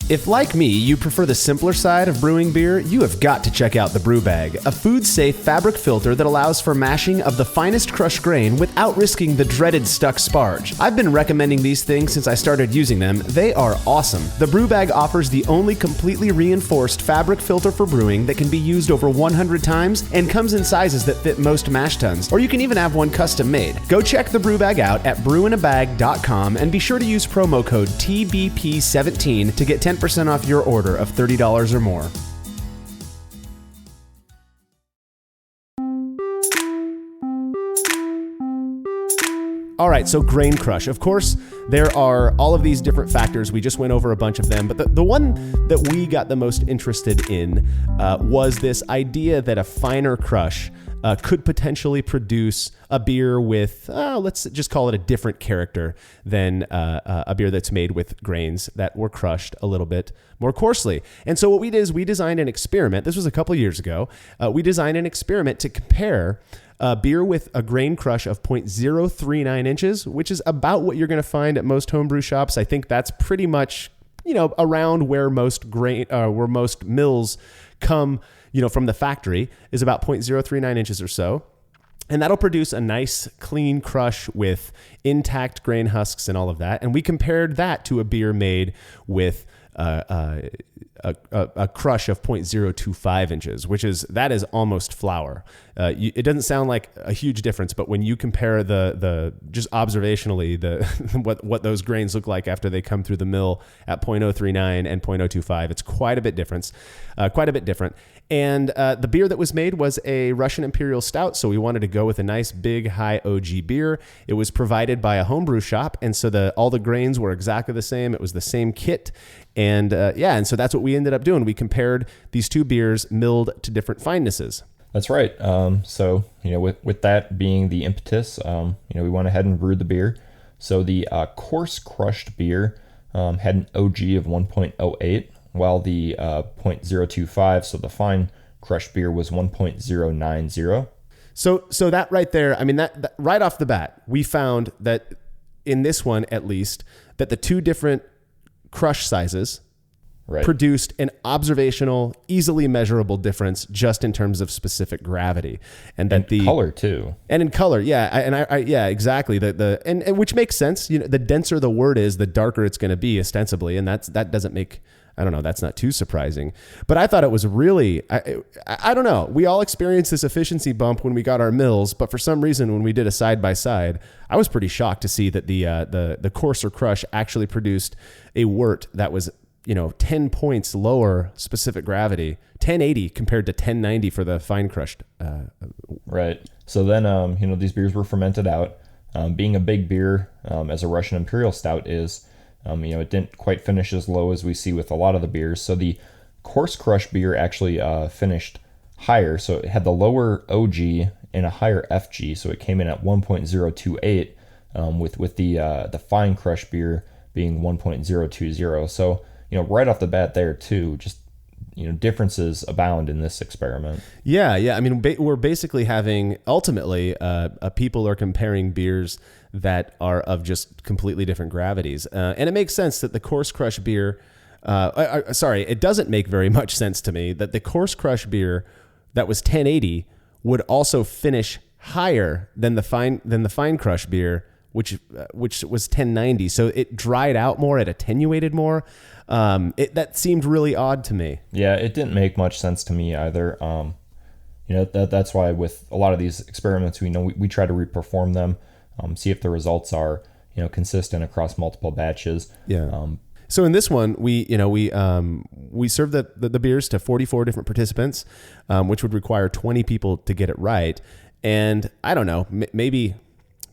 If, like me, you prefer the simpler side of brewing beer, you have got to check out the Brew Bag, a food-safe fabric filter that allows for mashing of the finest crushed grain without risking the dreaded stuck sparge. I've been recommending these things since I started using them. They are awesome. The Brew Bag offers the only completely reinforced fabric filter for brewing that can be used over 100 times and comes in sizes that fit most mash tuns, or you can even have one custom made. Go check the Brew Bag out at brewinabag.com and be sure to use promo code TBP17 to get 10% off your order of $30 or more. All right, so grain crush. Of course, there are all of these different factors. We just went over a bunch of them, but the one that we got the most interested in was this idea that a finer crush could potentially produce a beer with, let's just call it a different character than a beer that's made with grains that were crushed a little bit more coarsely. And so what we did is we designed an experiment. This was a couple years ago. We designed an experiment to compare beer with a grain crush of 0.039 inches, which is about what you're going to find at most homebrew shops. I think that's pretty much, around where most mills come, from the factory, is about 0.039 inches or so. And that'll produce a nice clean crush with intact grain husks and all of that. And we compared that to a beer made with a crush of 0.025 inches, that is almost flour. It doesn't sound like a huge difference, but when you compare the just observationally what those grains look like after they come through the mill at 0.039 and 0.025, it's quite a bit different. And the beer that was made was a Russian Imperial Stout, so we wanted to go with a nice big high OG beer. It was provided by a homebrew shop, and so all the grains were exactly the same. It was the same kit, and and so that's what we ended up doing. We compared these two beers milled to different finenesses. That's right. So with that being the impetus, we went ahead and brewed the beer. So the coarse crushed beer had an OG of 1.08. While the 0.025, so the fine crushed beer, was 1.090. So that right there, I mean, that right off the bat, we found that in this one, at least, that the two different crush sizes produced an observational, easily measurable difference just in terms of specific gravity, and that the color too, and in color, exactly. And which makes sense. The denser the wort is, the darker it's going to be, ostensibly, and that doesn't make. I don't know. That's not too surprising, but I thought it was really, I don't know. We all experienced this efficiency bump when we got our mills, but for some reason, when we did a side by side, I was pretty shocked to see that the coarser crush actually produced a wort that was, 10 points lower specific gravity, 1080 compared to 1090 for the fine crushed. Right. So then, these beers were fermented out. Being a big beer, as a Russian Imperial Stout is, it didn't quite finish as low as we see with a lot of the beers. So the coarse crush beer actually finished higher. So it had the lower OG and a higher FG. So it came in at 1.028, with the fine crush beer being 1.020. So, right off the bat there too, just, differences abound in this experiment. Yeah. I mean, we're basically having, ultimately, people are comparing beers that are of just completely different gravities. And it makes sense that the coarse crush beer, it doesn't make very much sense to me that the coarse crush beer that was 1080 would also finish higher than the fine crush beer, which was 1090. So it dried out more, it attenuated more. That seemed really odd to me. Yeah, it didn't make much sense to me either. That's why with a lot of these experiments, we try to reperform them, see if the results are, consistent across multiple batches. Yeah. So in this one, we served the beers to 44 different participants, which would require 20 people to get it right. And I don't know, maybe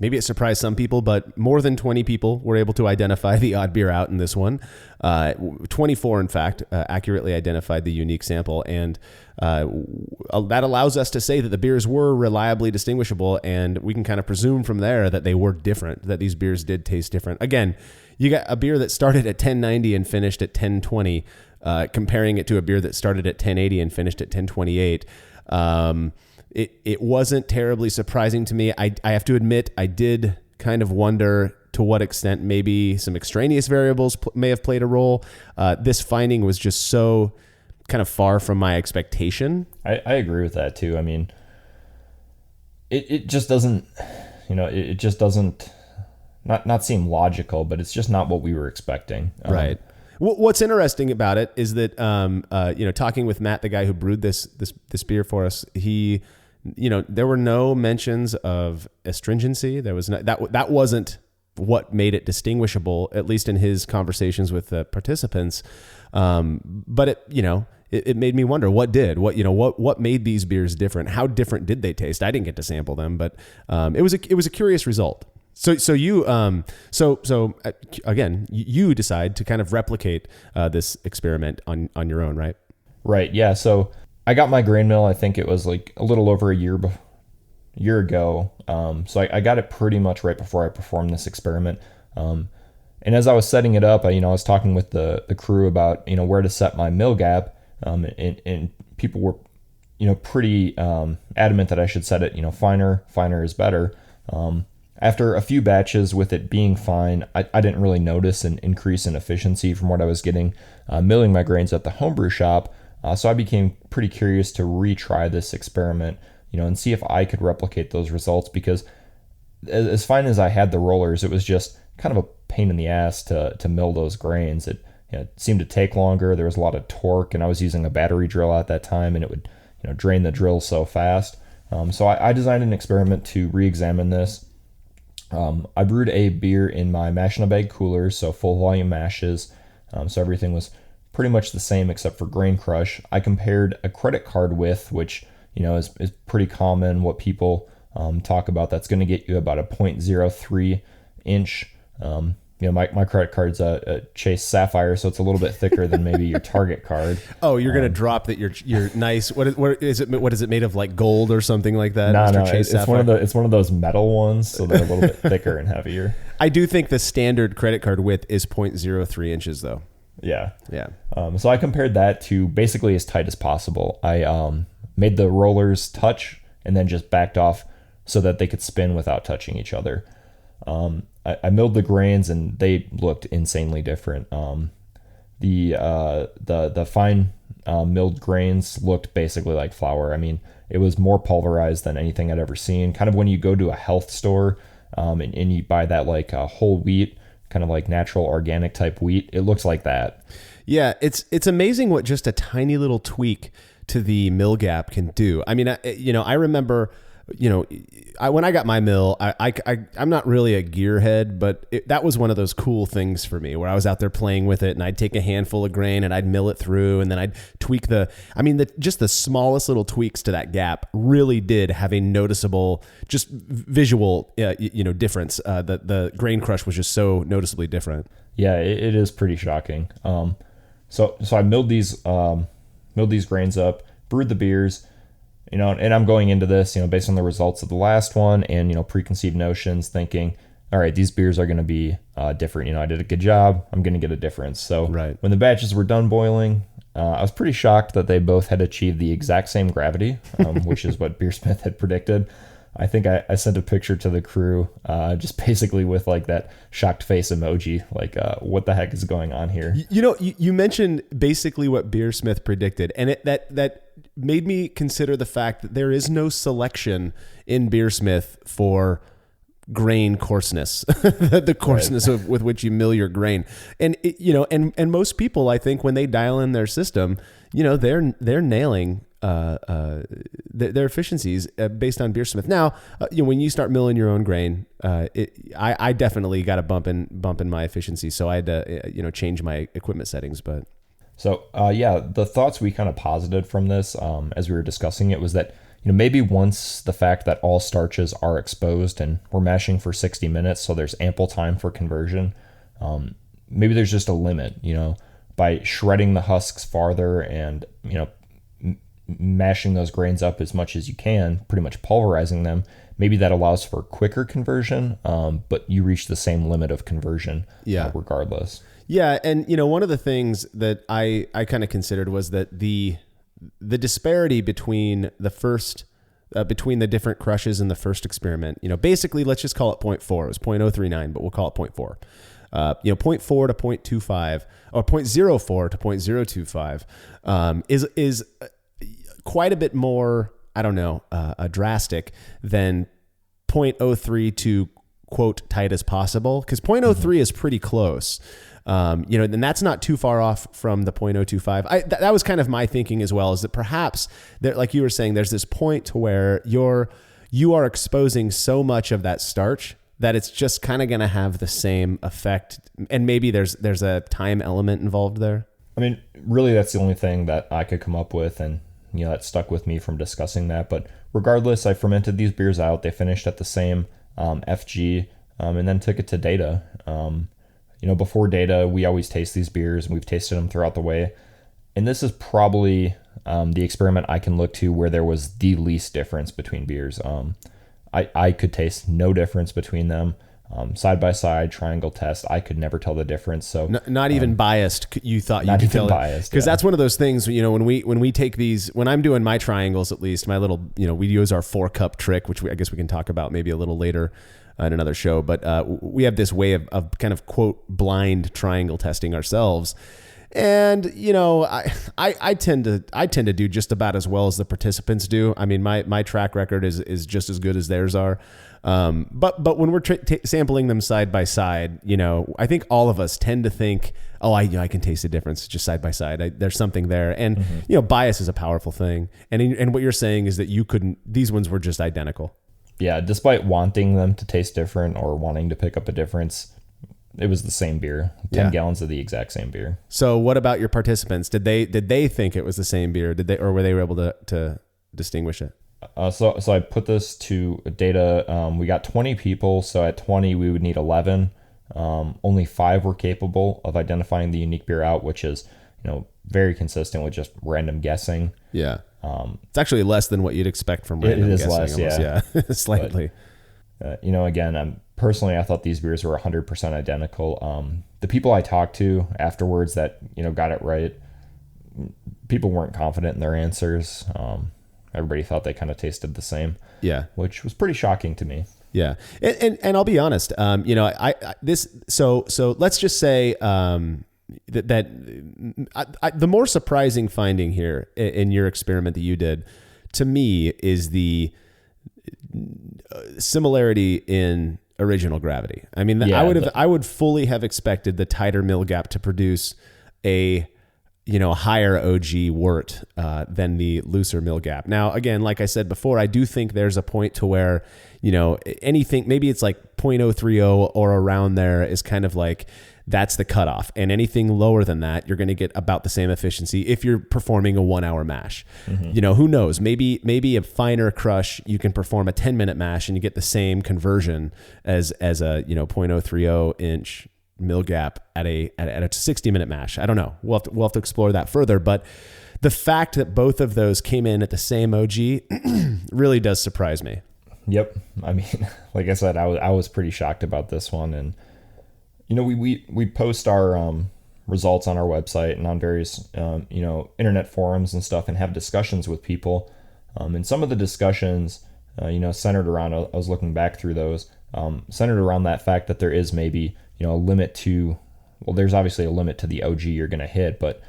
it surprised some people, but more than 20 people were able to identify the odd beer out in this one. 24, in fact, accurately identified the unique sample. And that allows us to say that the beers were reliably distinguishable, and we can kind of presume from there that they were different, that these beers did taste different. Again, you got a beer that started at 1090 and finished at 1020, comparing it to a beer that started at 1080 and finished at 1028. It wasn't terribly surprising to me. I have to admit, I did kind of wonder to what extent maybe some extraneous variables may have played a role. This finding was just so kind of far from my expectation. I agree with that too. I mean, it just doesn't, it just doesn't not seem logical, but it's just not what we were expecting. Right. What's interesting about it is that, talking with Matt, the guy who brewed this beer for us, there were no mentions of astringency. There was that wasn't what made it distinguishable, at least in his conversations with the participants. But it made me wonder what made these beers different? How different did they taste? I didn't get to sample them, but it was a curious result. So you again, you decide to kind of replicate this experiment on your own, right? Right. Yeah. So I got my grain mill, I think it was like a little over a year ago. So I got it pretty much right before I performed this experiment. And as I was setting it up, I was talking with the crew about, where to set my mill gap. And people were, pretty adamant that I should set it, finer is better. After a few batches with it being fine, I didn't really notice an increase in efficiency from what I was getting milling my grains at the homebrew shop. So I became pretty curious to retry this experiment, and see if I could replicate those results, because as fine as I had the rollers, it was just kind of a pain in the ass to mill those grains. It it seemed to take longer. There was a lot of torque, and I was using a battery drill at that time, and it would drain the drill so fast. So I designed an experiment to re-examine this. I brewed a beer in my mash in a bag cooler, so full volume mashes. So everything was pretty much the same except for grain crush. I compared a credit card width, which is pretty common, what people talk about. That's going to get you about a 0.03 inch. My credit card's a Chase Sapphire, so it's a little bit thicker than maybe your Target card. Oh, you're gonna drop that you're nice. What is it? What is it made of, like gold or something like that? No, it's one of those metal ones, so they're a little bit thicker and heavier. I do think the standard credit card width is 0.03 inches, though. Yeah. Yeah. So I compared that to basically as tight as possible. I made the rollers touch and then just backed off so that they could spin without touching each other. I milled the grains and they looked insanely different. The fine milled grains looked basically like flour. I mean, it was more pulverized than anything I'd ever seen. Kind of when you go to a health store and you buy that like whole wheat, kind of like natural organic type wheat, it looks like that. Yeah, it's amazing what just a tiny little tweak to the mill gap can do. I mean, I remember, when I got my mill, I'm not really a gearhead, but that was one of those cool things for me where I was out there playing with it, and I'd take a handful of grain and I'd mill it through, and then I'd tweak just the smallest little tweaks to that gap really did have a noticeable, just visual, difference. The grain crush was just so noticeably different. Yeah, it is pretty shocking. So I milled these grains up, brewed the beers. And I'm going into this, based on the results of the last one and, preconceived notions, thinking, all right, these beers are going to be different. I did a good job. I'm going to get a difference. So when the batches were done boiling, I was pretty shocked that they both had achieved the exact same gravity, which is what BeerSmith had predicted. I think I sent a picture to the crew, just basically with like that shocked face emoji, like what the heck is going on here? You mentioned basically what BeerSmith predicted, and that made me consider the fact that there is no selection in BeerSmith for grain coarseness, the coarseness with which you mill your grain, and and most people, I think, when they dial in their system, they're nailing their efficiencies based on BeerSmith. Now, when you start milling your own grain, I definitely got a bump in my efficiency, so I had to change my equipment settings. But so the thoughts we kind of posited from this as we were discussing it was that maybe once the fact that all starches are exposed and we're mashing for 60 minutes, so there's ample time for conversion. Maybe there's just a limit, by shredding the husks farther and mashing those grains up as much as you can, pretty much pulverizing them. Maybe that allows for quicker conversion, but you reach the same limit of conversion regardless. Yeah, and one of the things that I kind of considered was that the disparity between between the different crushes in the first experiment, basically let's just call it 0.4. It was 0.039, but we'll call it 0.4. 0.4 to 0.25 or 0.04 to 0.025 is quite a bit more, drastic than 0.03 to quote tight as possible, because 0.03 is pretty close. And that's not too far off from the 0.025. That was kind of my thinking as well, is that perhaps there, like you were saying, there's this point to where you are exposing so much of that starch that it's just kind of going to have the same effect. And maybe there's a time element involved there. I mean, really, that's the only thing that I could come up with, and that stuck with me from discussing that. But regardless, I fermented these beers out. They finished at the same FG, and then took it to data. Before data, we always taste these beers, and we've tasted them throughout the way. And this is probably the experiment I can look to where there was the least difference between beers. I could taste no difference between them. Side by side, triangle test, I could never tell the difference. So not even biased. You thought you could tell biased, because that's one of those things. When we take these, when I'm doing my triangles, at least my little, we use our 4-cup trick, which I guess we can talk about maybe a little later in another show. But we have this way of kind of quote blind triangle testing ourselves. And I tend to do just about as well as the participants do. I mean, my track record is just as good as theirs are. But when we're sampling them side by side, I think all of us tend to think, oh, I can taste the difference just side by side. There's something there, and bias is a powerful thing. And what you're saying is that these ones were just identical. Yeah, despite wanting them to taste different or wanting to pick up a difference, it was the same beer. 10 gallons of the exact same beer. So what about your participants? Did they think it was the same beer? Or were they able to distinguish it? So I put this to data. We got 20 people. So at 20, we would need 11. Only 5 were capable of identifying the unique beer out, which is, very consistent with just random guessing. Yeah. It's actually less than what you'd expect from random guessing. It is less, yeah. Slightly. But, again, personally, I thought these beers were 100% identical. The people I talked to afterwards that, got it right, people weren't confident in their answers. Everybody thought they kind of tasted the same. Yeah. Which was pretty shocking to me. Yeah. And I'll be honest, so let's just say, that the more surprising finding here in your experiment that you did to me is the similarity in original gravity. I mean, I would fully have expected the tighter mill gap to produce a higher OG wort than the looser mill gap. Now, again, like I said before, I do think there's a point to where, anything, maybe it's like 0.030 or around there is kind of like, that's the cutoff. And anything lower than that, you're going to get about the same efficiency if you're performing a 1 hour mash. Mm-hmm. Who knows? Maybe a finer crush, you can perform a 10-minute mash and you get the same conversion as a 0.030 inch mill gap at a 60-minute mash. I don't know. We'll have to explore that further. But the fact that both of those came in at the same OG really does surprise me. Yep. I mean, like I said, I was pretty shocked about this one. And we post our results on our website and on various internet forums and stuff, and have discussions with people. And some of the discussions centered around, I was looking back through those, centered around that fact that there is maybe a limit to, there's obviously a limit to the OG you're going to hit, but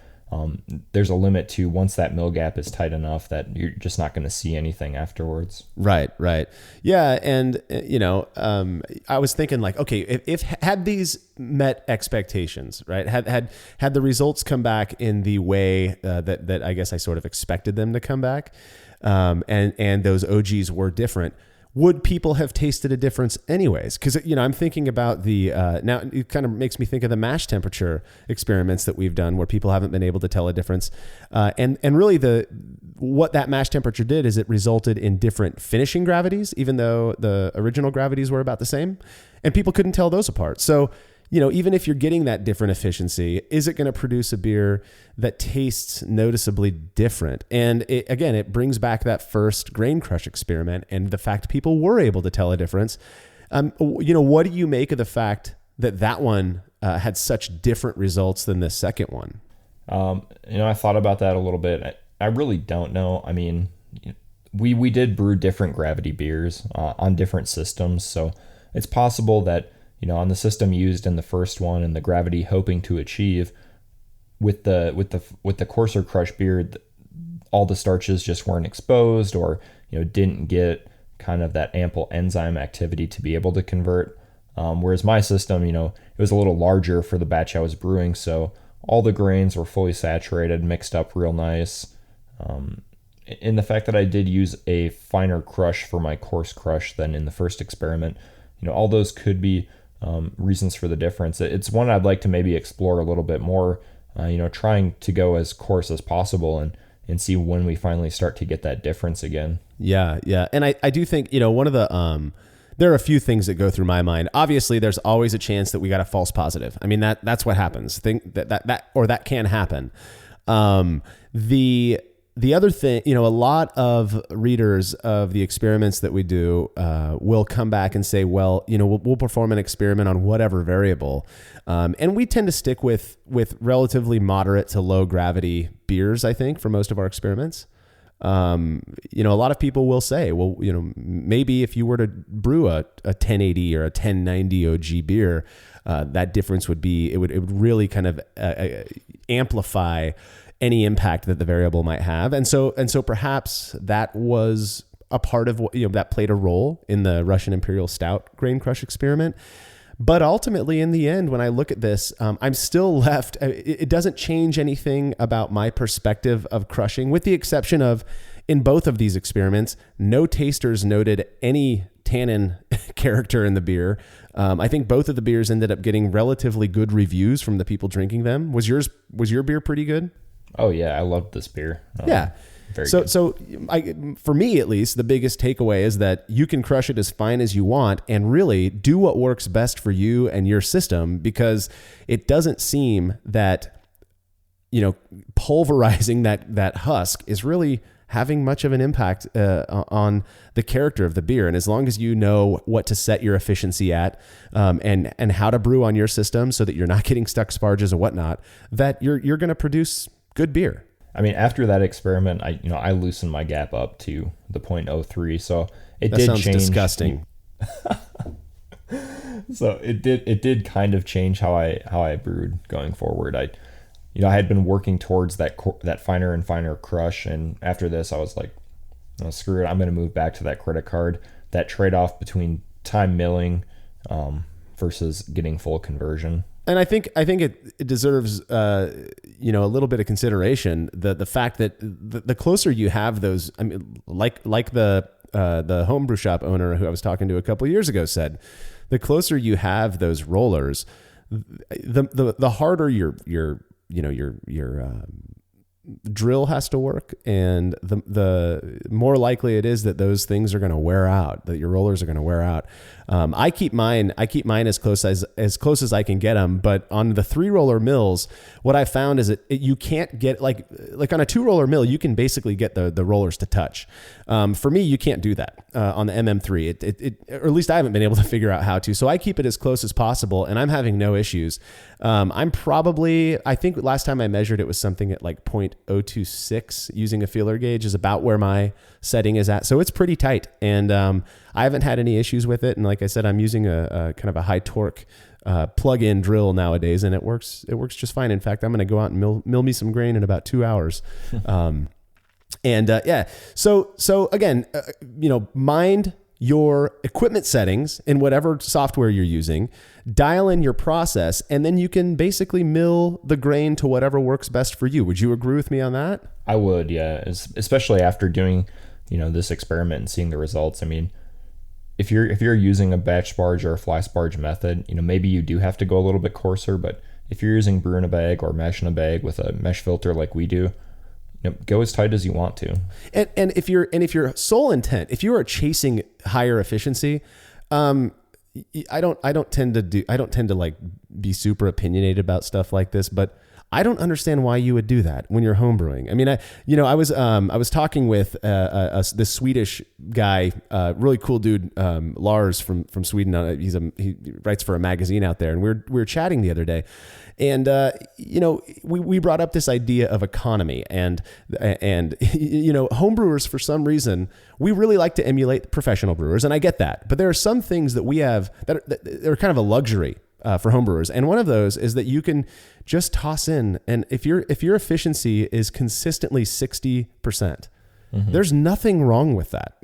there's a limit to once that mill gap is tight enough that you're just not going to see anything afterwards. Right. Yeah. And, I was thinking like, okay, if had these met expectations, right, had the results come back in the way that I guess I sort of expected them to come back, and those OGs were different, would people have tasted a difference anyways? Because, I'm thinking about now it kind of makes me think of the mash temperature experiments that we've done where people haven't been able to tell a difference. And really what that mash temperature did is it resulted in different finishing gravities, even though the original gravities were about the same, and people couldn't tell those apart. So, even if you're getting that different efficiency, is it going to produce a beer that tastes noticeably different? And it brings back that first grain crush experiment and the fact people were able to tell a difference. What do you make of the fact that one had such different results than the second one? I thought about that a little bit. I really don't know. I mean, we did brew different gravity beers on different systems, so it's possible that on the system used in the first one and the gravity hoping to achieve with the coarser crush beer, all the starches just weren't exposed or didn't get kind of that ample enzyme activity to be able to convert. Whereas my system, it was a little larger for the batch I was brewing, so all the grains were fully saturated, mixed up real nice. In the fact that I did use a finer crush for my coarse crush than in the first experiment, all those could be reasons for the difference. It's one I'd like to maybe explore a little bit more, trying to go as coarse as possible and see when we finally start to get that difference again. Yeah. And I do think, one of the, there are a few things that go through my mind. Obviously, there's always a chance that we got a false positive. I mean, that's what happens. That can happen. The other thing, a lot of readers of the experiments that we do will come back and say, well, we'll perform an experiment on whatever variable. And we tend to stick with relatively moderate to low gravity beers, I think, for most of our experiments. You know, a lot of people will say, well, you know, maybe if you were to brew a 1080 or a 1090 OG beer, that difference would be, it would really kind of amplify any impact that the variable might have. And so perhaps that was a part of what, you know, that played a role in the Russian Imperial Stout grain crush experiment. But ultimately, in the end, when I look at this, I'm still left. It doesn't change anything about my perspective of crushing, with the exception of, in both of these experiments, no tasters noted any tannin character in the beer. I think both of the beers ended up getting relatively good reviews from the people drinking them. Was your beer pretty good? Oh yeah, I loved this beer. Yeah. Very good. So for me, at least, the biggest takeaway is that you can crush it as fine as you want and really do what works best for you and your system, because it doesn't seem that, you know, pulverizing that husk is really having much of an impact on the character of the beer. And as long as you know what to set your efficiency at, and how to brew on your system so that you're not getting stuck sparges or whatnot, that you're going to produce good beer. I mean, after that experiment, I loosened my gap up to the 0.03, so that did sounds change. Disgusting. So it did kind of change how I brewed going forward. I had been working towards that finer and finer crush, and after this, I was like, oh, screw it, I'm going to move back to that credit card. That trade off between time milling versus getting full conversion. And I think it deserves a little bit of consideration. The fact that the closer you have those, I mean, like the homebrew shop owner who I was talking to a couple of years ago said, the closer you have those rollers, the harder your drill has to work, and the more likely it is that those things are going to wear out, that your rollers are going to wear out. I keep mine as close as I can get them, but on the 3-roller mills, what I found is that you can't get like on a 2-roller mill, you can basically get the rollers to touch. For me, you can't do that on the MM3. Or at least I haven't been able to figure out how to. So I keep it as close as possible, and I'm having no issues. I think last time I measured it was something at like 0.026 using a feeler gauge is about where my setting is at. So it's pretty tight, and I haven't had any issues with it. And like I said, I'm using a kind of a high torque plug-in drill nowadays, and it works just fine. In fact, I'm going to go out and mill me some grain in about 2 hours. So again, mind your equipment settings in whatever software you're using, dial in your process, and then you can basically mill the grain to whatever works best for you. Would you agree with me on that? I would, yeah. Especially after doing, this experiment and seeing the results. I mean, if you're using a batch sparge or a fly sparge method, maybe you do have to go a little bit coarser, but if you're using brew in a bag or mash in a bag with a mesh filter like we do, go as tight as you want to. And if your sole intent, if you are chasing higher efficiency, I don't tend to like be super opinionated about stuff like this, but I don't understand why you would do that when you're homebrewing. I mean, I was talking with this Swedish guy, really cool dude, Lars from Sweden. He writes for a magazine out there, and we were chatting the other day, and we brought up this idea of economy, and homebrewers, for some reason, we really like to emulate professional brewers, and I get that, but there are some things that we have that are kind of a luxury for homebrewers, and one of those is that you can just toss in, and if your efficiency is consistently 60%, there's nothing wrong with that.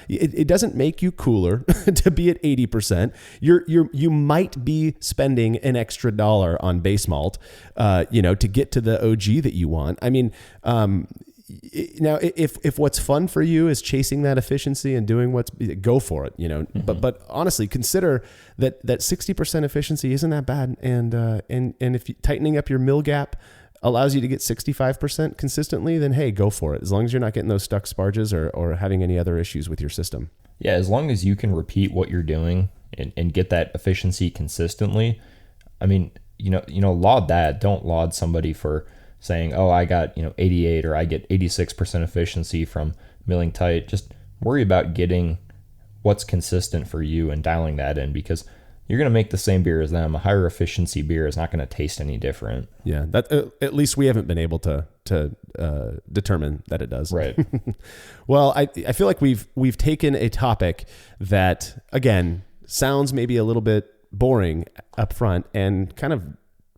It doesn't make you cooler to be at 80%. You might be spending an extra $1 on base malt, to get to the OG that you want. I mean, now, if what's fun for you is chasing that efficiency and doing go for it, but honestly, consider that 60% efficiency isn't that bad. And if tightening up your mill gap allows you to get 65% consistently, then hey, go for it. As long as you're not getting those stuck sparges or having any other issues with your system. Yeah. As long as you can repeat what you're doing and get that efficiency consistently. I mean, laud that. Don't laud somebody for saying, oh, I got 88 or I get 86% efficiency from milling tight. Just worry about getting what's consistent for you and dialing that in, because you're going to make the same beer as them. A higher efficiency beer is not going to taste any different. Yeah, that at least we haven't been able to determine that it does. Right. Well, I feel like we've taken a topic that, again, sounds maybe a little bit boring up front and kind of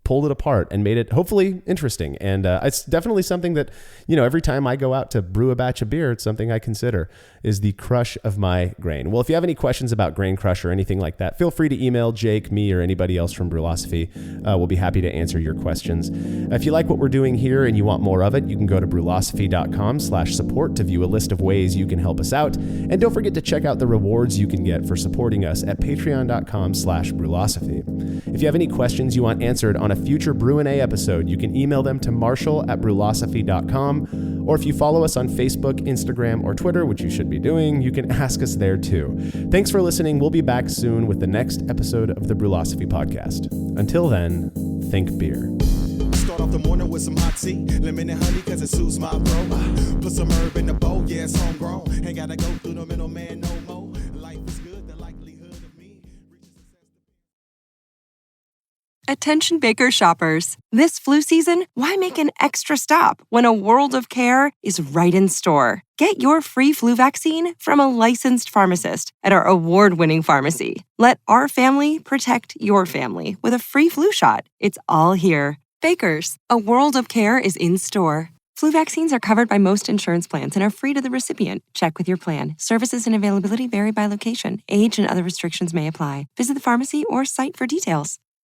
pulled it apart and made it hopefully interesting. And it's definitely something that, every time I go out to brew a batch of beer, it's something I consider is the crush of my grain. Well, if you have any questions about Grain Crush or anything like that, feel free to email Jake, me, or anybody else from Brewlosophy. We'll be happy to answer your questions. If you like what we're doing here and you want more of it, you can go to brewlosophy.com/support to view a list of ways you can help us out. And don't forget to check out the rewards you can get for supporting us at patreon.com/brewlosophy. If you have any questions you want answered on a future Brew&A episode, you can email them to marshall@brewlosophy.com, or if you follow us on Facebook, Instagram, or Twitter, which you should be doing, you can ask us there too. Thanks for listening. We'll be back soon with the next episode of the Brewlosophy podcast. Until then, think beer. Start off the morning with some hot tea, lemon and honey cause it soothes my throat. Put some herb in the bowl, yeah, it's homegrown. Ain't gotta go through the middleman no more. Life is good, the likelihood of me reaches success. Attention Baker shoppers. This flu season, why make an extra stop when a world of care is right in store? Get your free flu vaccine from a licensed pharmacist at our award-winning pharmacy. Let our family protect your family with a free flu shot. It's all here. Bakers, a world of care is in store. Flu vaccines are covered by most insurance plans and are free to the recipient. Check with your plan. Services and availability vary by location. Age and other restrictions may apply. Visit the pharmacy or site for details.